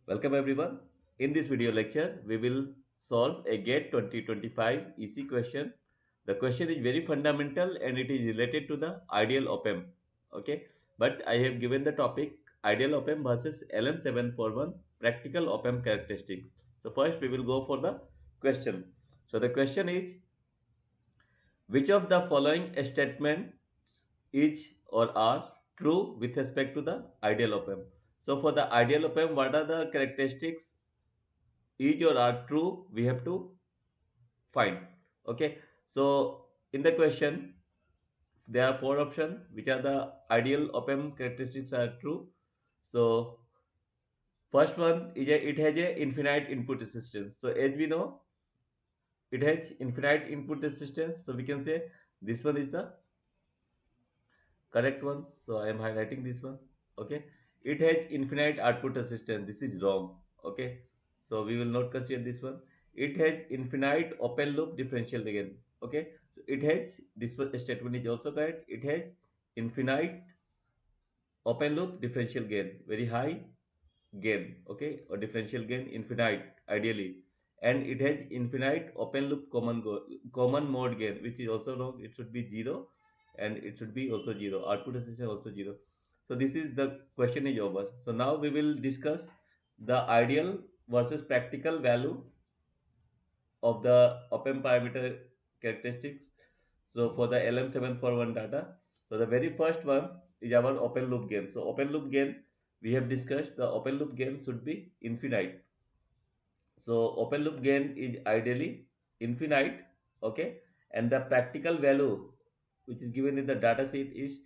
Welcome everyone. In this video lecture, we will solve a GATE 2025 EC question. The question is very fundamental and it is related to the ideal op-amp. Okay, but I have given the topic ideal op-amp versus LM741 practical op-amp characteristics. So first we will go for the question. So the question is, which of the following statements is or are true with respect to the ideal op-amp? So for the ideal op-amp, what are the characteristics is or are true we have to find. Okay, so in the question there are four options which are the ideal op-amp characteristics are true. So first one is it has a infinite input resistance. So as we know, it has infinite input resistance, so we can say this one is the correct one. So I am highlighting this one. Okay, it has infinite output resistance, this is wrong. Okay, so we will not consider this one. It has infinite open loop differential again. Okay, so it has, this one statement is also correct. It has infinite open loop differential gain, very high gain. Okay, or differential gain infinite ideally. And it has infinite open loop common mode gain, which is also wrong. It should be zero, and it should be also zero. Output resistance also zero. So this is the question is over. So now we will discuss the ideal versus practical value of the op-amp parameter characteristics. So for the LM741 data, so the very first one is our open loop gain. So open loop gain, we have discussed the open loop gain should be infinite. So open loop gain is ideally infinite. Okay, and the practical value which is given in the data sheet is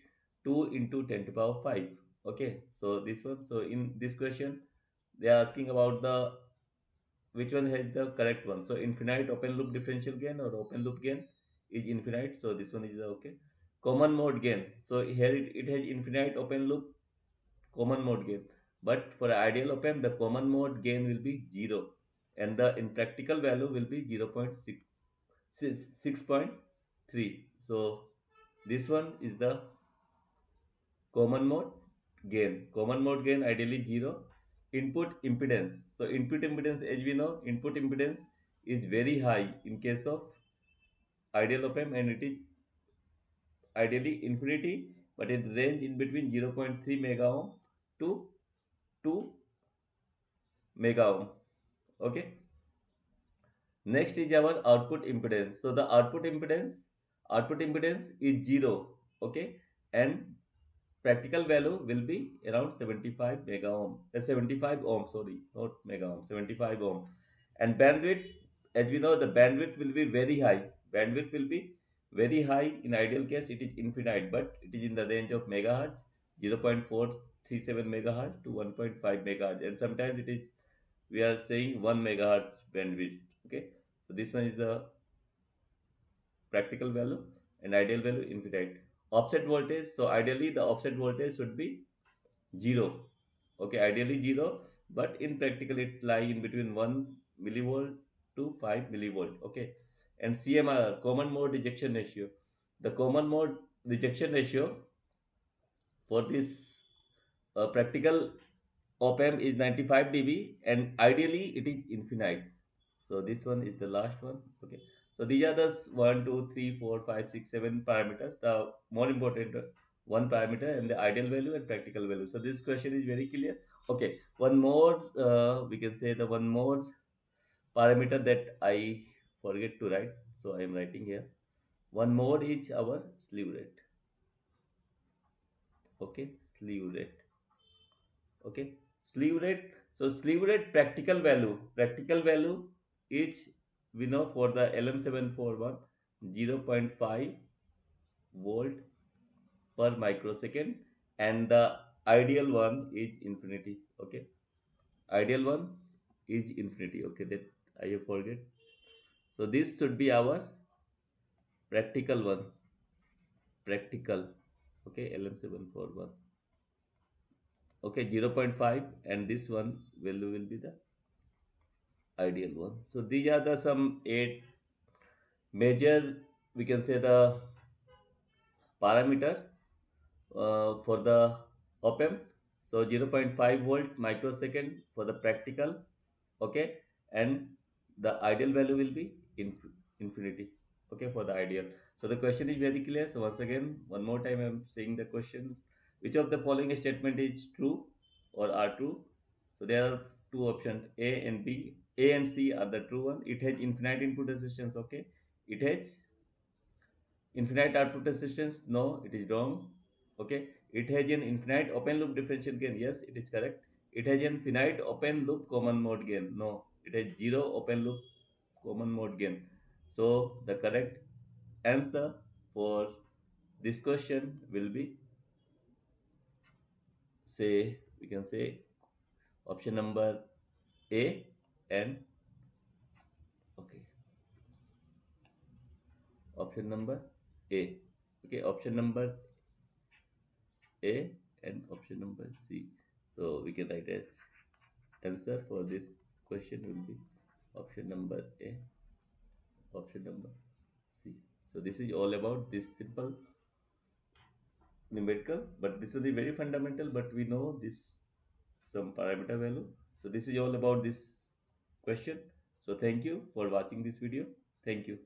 2 into 10 to power 5. Okay, so this one. So in this question, they are asking about the which one has the correct one. So infinite open loop differential gain or open loop gain is infinite. So this one is okay. Common mode gain. So here it has infinite open loop common mode gain. But for ideal op amp, the common mode gain will be 0, and the in practical value will be 0.6.3. So this one is the common mode gain. Common mode gain ideally 0. Input impedance. So input impedance, as we know, input impedance is very high in case of ideal op amp, and it is ideally infinity, but it range in between 0.3 mega ohm to 2 mega ohm. Okay, next is our output impedance. So the output impedance is 0. Okay, and practical value will be around 75 mega ohm, 75 ohm, sorry, not mega ohm, 75 ohm. And bandwidth, as we know, the bandwidth will be very high. Bandwidth will be very high. In ideal case it is infinite, but it is in the range of megahertz, 0.437 megahertz to 1.5 megahertz, and sometimes it is, we are saying 1 megahertz bandwidth. Okay, so this one is the practical value, and ideal value infinite. Offset voltage, so ideally the offset voltage should be 0. Okay, ideally 0, but in practical it lie in between 1 millivolt to 5 millivolt. Okay, and CMR, common mode rejection ratio. The common mode rejection ratio for this practical op amp is 95 dB, and ideally it is infinite. So this one is the last one. Okay, so these are the 1 2 3 4 5 6 7 parameters, the more important one parameter, and the ideal value and practical value. So this question is very clear. Okay, one more, we can say the one more parameter that I forget to write, so I am writing here. One more is our slew rate. Okay, slew rate. Okay, slew rate. So slew rate practical value is, we know, for the LM741, 0.5 volt per microsecond, and the ideal one is infinity. Okay, ideal one is infinity. Okay, that I have forget. So this should be our practical one. Practical. Okay, LM741. Okay, 0.5, and this one value will be the ideal one. So these are the some 8 major, we can say, the parameter for the op amp. So 0.5 volt microsecond for the practical, okay, and the ideal value will be infinity, okay, for the ideal. So the question is very clear. So once again, one more time I'm saying the question: which of the following statement is true or are true? So there are two options, A and B. A and C are the true one. It has infinite input resistance, okay. It has infinite output resistance, no, it is wrong, okay. It has an infinite open loop differential gain, yes, it is correct. It has an finite open loop common mode gain, no, it has zero open loop common mode gain. So the correct answer for this question will be, say, we can say option number A and, okay, option number A, okay, option number A and option number C. So we can write as answer for this question will be option number A, option number C. So this is all about this simple numerical, but this will be very fundamental, but we know this some parameter value. So this is all about this question. So thank you for watching this video. Thank you.